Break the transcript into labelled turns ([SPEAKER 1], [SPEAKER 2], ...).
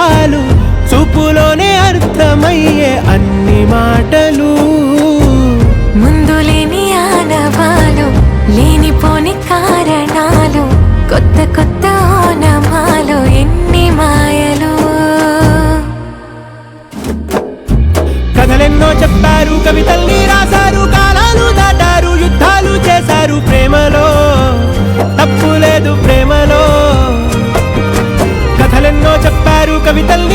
[SPEAKER 1] చాలు చూపులోనే అర్థమయ్యే అన్ని మాటలు.
[SPEAKER 2] ముందు లేని ఆనవాలు లేనిపోని కారణాలు కొత్త కొత్త ఓనమాలు ఎన్ని మాయలు.
[SPEAKER 1] కథలెన్నో చెప్పారు కవితల్ని రాశారు కాలాలు దాటారు యుద్ధాలు చేశారు ప్రేమలో తప్పు లేదు ప్రేమలో. కథలెన్నో చెప్పారు కవితల్ని